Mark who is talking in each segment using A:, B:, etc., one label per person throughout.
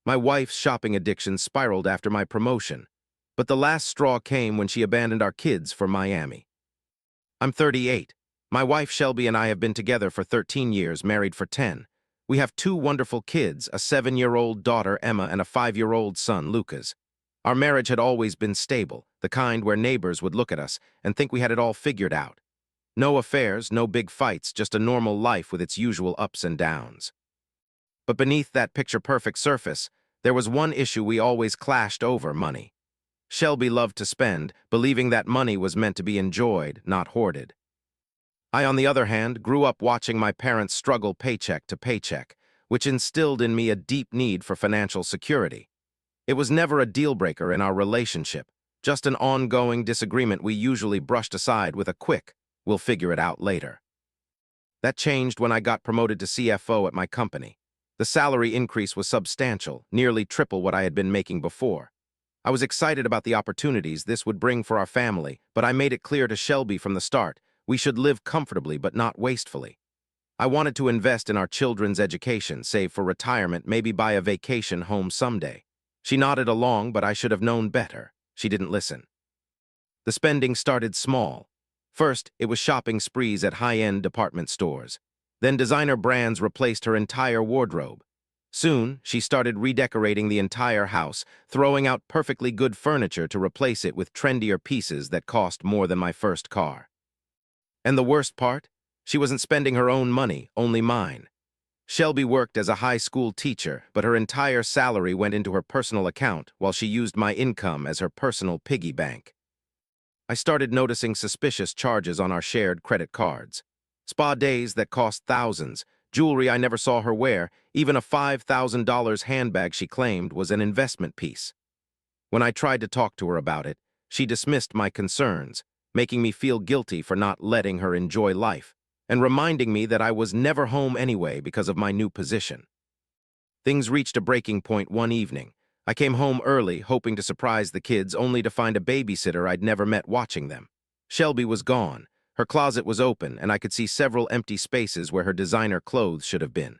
A: My wife's shopping addiction spiraled after my promotion, but the last straw came when she abandoned our kids for Miami. I'm 38. My wife Shelby and I have been together for 13 years, married for 10. We have two wonderful kids, a 7-year-old daughter, Emma, and a 5-year-old son, Lucas. Our marriage had always been stable, the kind where neighbors would look at us and think we had it all figured out. No affairs, no big fights, just a normal life with its usual ups and downs. But beneath that picture-perfect surface, there was one issue we always clashed over: money. Shelby loved to spend, believing that money was meant to be enjoyed, not hoarded. I, on the other hand, grew up watching my parents struggle paycheck to paycheck, which instilled in me a deep need for financial security. It was never a deal-breaker in our relationship, just an ongoing disagreement we usually brushed aside with a quick, "We'll figure it out later." That changed when I got promoted to CFO at my company. The salary increase was substantial, nearly triple what I had been making before. I was excited about the opportunities this would bring for our family, but I made it clear to Shelby from the start, we should live comfortably but not wastefully. I wanted to invest in our children's education, save for retirement, maybe buy a vacation home someday. She nodded along, but I should have known better. She didn't listen. The spending started small. First, it was shopping sprees at high-end department stores. Then designer brands replaced her entire wardrobe. Soon, she started redecorating the entire house, throwing out perfectly good furniture to replace it with trendier pieces that cost more than my first car. And the worst part? She wasn't spending her own money, only mine. Shelby worked as a high school teacher, but her entire salary went into her personal account while she used my income as her personal piggy bank. I started noticing suspicious charges on our shared credit cards. Spa days that cost thousands, jewelry I never saw her wear, even a $5,000 handbag she claimed was an investment piece. When I tried to talk to her about it, she dismissed my concerns, making me feel guilty for not letting her enjoy life, and reminding me that I was never home anyway because of my new position. Things reached a breaking point one evening. I came home early, hoping to surprise the kids, only to find a babysitter I'd never met watching them. Shelby was gone. Her closet was open, and I could see several empty spaces where her designer clothes should have been.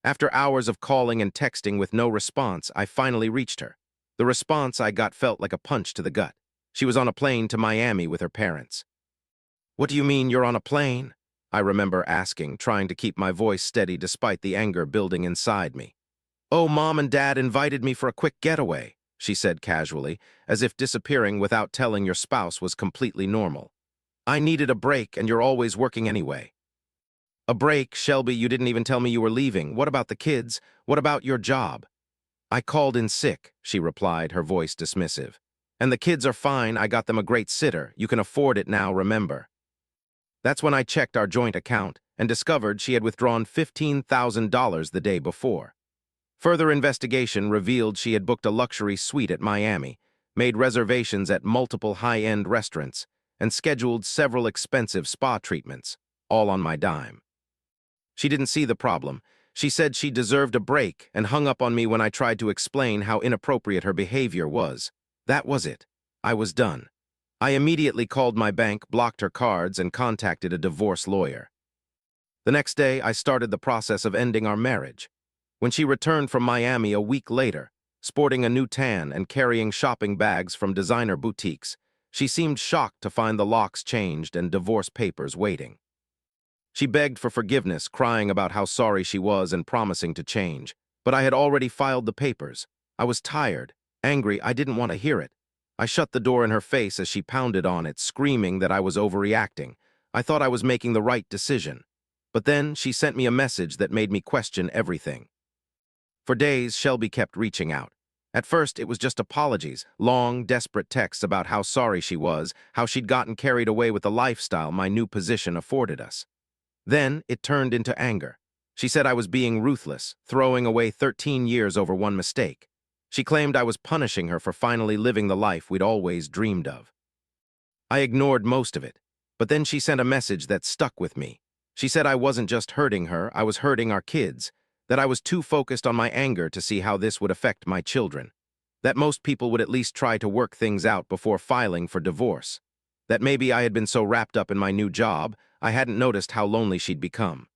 A: After hours of calling and texting with no response, I finally reached her. The response I got felt like a punch to the gut. She was on a plane to Miami with her parents. "What do you mean you're on a plane?" I remember asking, trying to keep my voice steady despite the anger building inside me. "Oh, Mom and Dad invited me for a quick getaway," she said casually, as if disappearing without telling your spouse was completely normal. "I needed a break, and you're always working anyway." "A break? Shelby, you didn't even tell me you were leaving. What about the kids? What about your job?" "I called in sick," she replied, her voice dismissive. "And the kids are fine. I got them a great sitter. You can afford it now, remember." That's when I checked our joint account and discovered she had withdrawn $15,000 the day before. Further investigation revealed she had booked a luxury suite at Miami, made reservations at multiple high-end restaurants, and scheduled several expensive spa treatments, all on my dime. She didn't see the problem. She said she deserved a break and hung up on me when I tried to explain how inappropriate her behavior was. That was it. I was done. I immediately called my bank, blocked her cards, and contacted a divorce lawyer. The next day, I started the process of ending our marriage. When she returned from Miami a week later, sporting a new tan and carrying shopping bags from designer boutiques, she seemed shocked to find the locks changed and divorce papers waiting. She begged for forgiveness, crying about how sorry she was and promising to change. But I had already filed the papers. I was tired, angry. I didn't want to hear it. I shut the door in her face as she pounded on it, screaming that I was overreacting. I thought I was making the right decision. But then she sent me a message that made me question everything. For days, Shelby kept reaching out. At first, it was just apologies, long, desperate texts about how sorry she was, how she'd gotten carried away with the lifestyle my new position afforded us. Then, it turned into anger. She said I was being ruthless, throwing away 13 years over one mistake. She claimed I was punishing her for finally living the life we'd always dreamed of. I ignored most of it, but then she sent a message that stuck with me. She said I wasn't just hurting her, I was hurting our kids, that I was too focused on my anger to see how this would affect my children, that most people would at least try to work things out before filing for divorce, that maybe I had been so wrapped up in my new job, I hadn't noticed how lonely she'd become.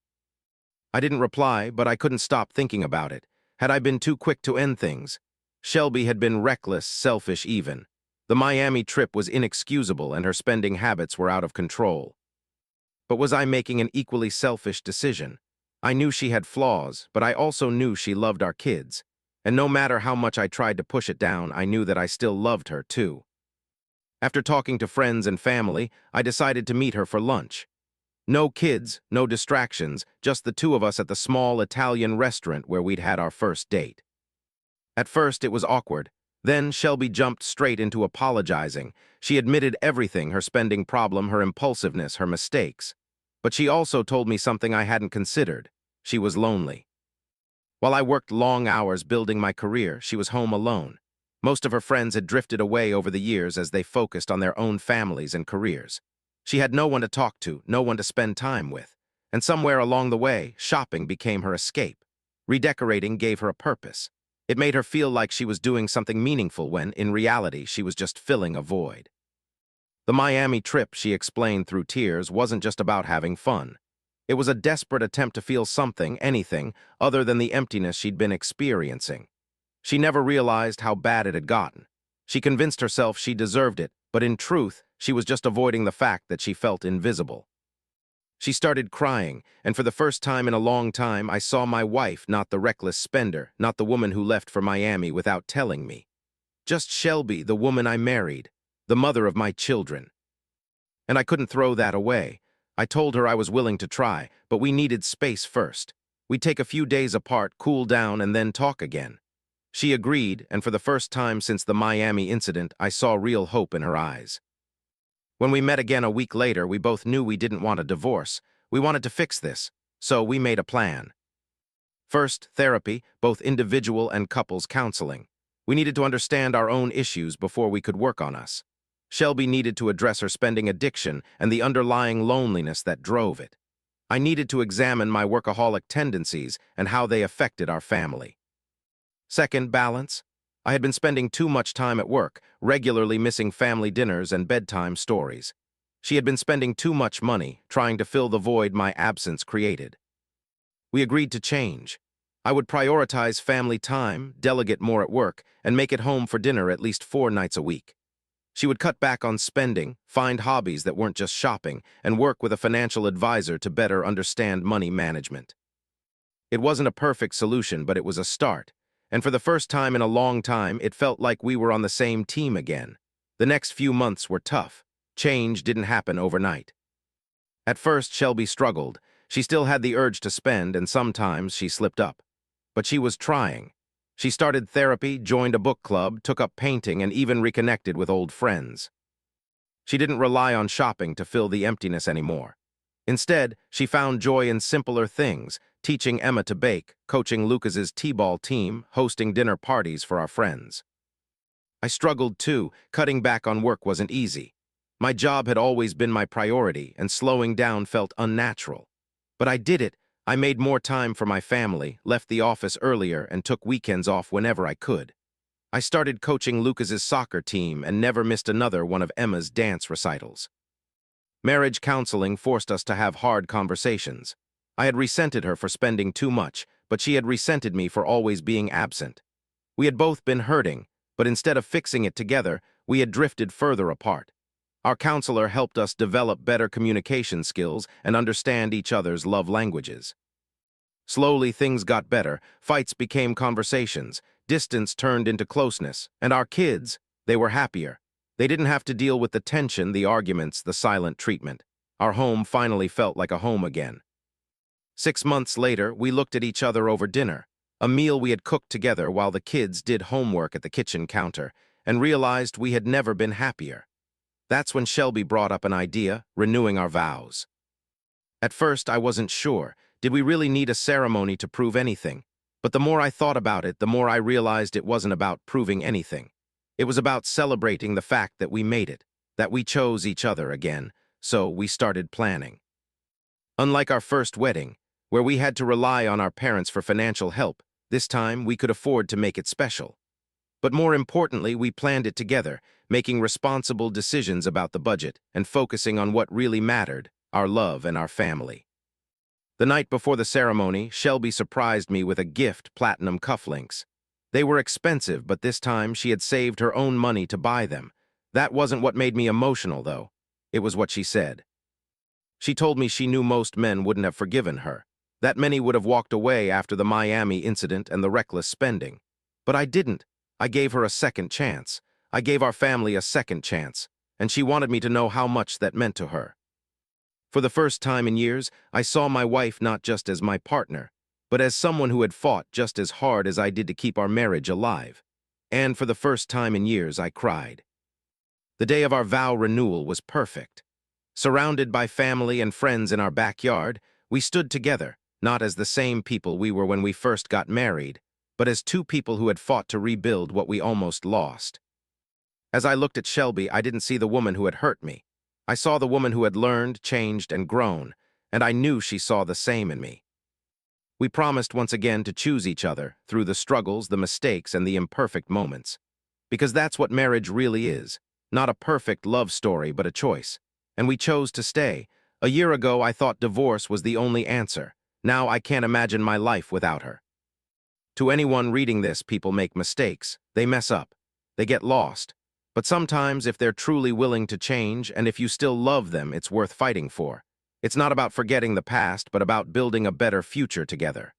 A: I didn't reply, but I couldn't stop thinking about it. Had I been too quick to end things? Shelby had been reckless, selfish even. The Miami trip was inexcusable and her spending habits were out of control. But was I making an equally selfish decision? I knew she had flaws, but I also knew she loved our kids. And no matter how much I tried to push it down, I knew that I still loved her too. After talking to friends and family, I decided to meet her for lunch. No kids, no distractions, just the two of us at the small Italian restaurant where we'd had our first date. At first, it was awkward. Then Shelby jumped straight into apologizing. She admitted everything, her spending problem, her impulsiveness, her mistakes. But she also told me something I hadn't considered. She was lonely. While I worked long hours building my career, she was home alone. Most of her friends had drifted away over the years as they focused on their own families and careers. She had no one to talk to, no one to spend time with. And somewhere along the way, shopping became her escape. Redecorating gave her a purpose. It made her feel like she was doing something meaningful when, in reality, she was just filling a void. The Miami trip, she explained through tears, wasn't just about having fun. It was a desperate attempt to feel something, anything, other than the emptiness she'd been experiencing. She never realized how bad it had gotten. She convinced herself she deserved it, but in truth, she was just avoiding the fact that she felt invisible. She started crying, and for the first time in a long time, I saw my wife, not the reckless spender, not the woman who left for Miami without telling me. Just Shelby, the woman I married, the mother of my children. And I couldn't throw that away. I told her I was willing to try, but we needed space first. We'd take a few days apart, cool down, and then talk again. She agreed, and for the first time since the Miami incident, I saw real hope in her eyes. When we met again a week later, we both knew we didn't want a divorce. We wanted to fix this, so we made a plan. First, therapy, both individual and couples counseling. We needed to understand our own issues before we could work on us. Shelby needed to address her spending addiction and the underlying loneliness that drove it. I needed to examine my workaholic tendencies and how they affected our family. Second, balance. I had been spending too much time at work, regularly missing family dinners and bedtime stories. She had been spending too much money, trying to fill the void my absence created. We agreed to change. I would prioritize family time, delegate more at work, and make it home for dinner at least 4 nights a week. She would cut back on spending, find hobbies that weren't just shopping, and work with a financial advisor to better understand money management. It wasn't a perfect solution, but it was a start. And for the first time in a long time, it felt like we were on the same team again. The next few months were tough. Change didn't happen overnight. At first, Shelby struggled. She still had the urge to spend, and sometimes she slipped up. But she was trying. She started therapy, joined a book club, took up painting, and even reconnected with old friends. She didn't rely on shopping to fill the emptiness anymore. Instead, she found joy in simpler things, teaching Emma to bake, coaching Lucas's t-ball team, hosting dinner parties for our friends. I struggled too. Cutting back on work wasn't easy. My job had always been my priority, and slowing down felt unnatural. But I did it. I made more time for my family, left the office earlier, and took weekends off whenever I could. I started coaching Lucas's soccer team and never missed another one of Emma's dance recitals. Marriage counseling forced us to have hard conversations. I had resented her for spending too much, but she had resented me for always being absent. We had both been hurting, but instead of fixing it together, we had drifted further apart. Our counselor helped us develop better communication skills and understand each other's love languages. Slowly, things got better. Fights became conversations. Distance turned into closeness. And our kids, they were happier. They didn't have to deal with the tension, the arguments, the silent treatment. Our home finally felt like a home again. 6 months later, we looked at each other over dinner, a meal we had cooked together while the kids did homework at the kitchen counter, and realized we had never been happier. That's when Shelby brought up an idea, renewing our vows. At first, I wasn't sure. Did we really need a ceremony to prove anything? But the more I thought about it, the more I realized it wasn't about proving anything. It was about celebrating the fact that we made it, that we chose each other again, so we started planning. Unlike our first wedding, where we had to rely on our parents for financial help, this time we could afford to make it special. But more importantly, we planned it together, making responsible decisions about the budget and focusing on what really mattered, our love and our family. The night before the ceremony, Shelby surprised me with a gift, platinum cufflinks. They were expensive, but this time she had saved her own money to buy them. That wasn't what made me emotional, though. It was what she said. She told me she knew most men wouldn't have forgiven her, that many would have walked away after the Miami incident and the reckless spending. But I didn't. I gave her a second chance. I gave our family a second chance, and she wanted me to know how much that meant to her. For the first time in years, I saw my wife not just as my partner, but as someone who had fought just as hard as I did to keep our marriage alive. And for the first time in years, I cried. The day of our vow renewal was perfect. Surrounded by family and friends in our backyard, we stood together, not as the same people we were when we first got married, but as two people who had fought to rebuild what we almost lost. As I looked at Shelby, I didn't see the woman who had hurt me. I saw the woman who had learned, changed, and grown, and I knew she saw the same in me. We promised once again to choose each other through the struggles, the mistakes, and the imperfect moments. Because that's what marriage really is, not a perfect love story, but a choice. And we chose to stay. A year ago, I thought divorce was the only answer. Now I can't imagine my life without her. To anyone reading this, people make mistakes. They mess up. They get lost. But sometimes, if they're truly willing to change, and if you still love them, it's worth fighting for. It's not about forgetting the past, but about building a better future together.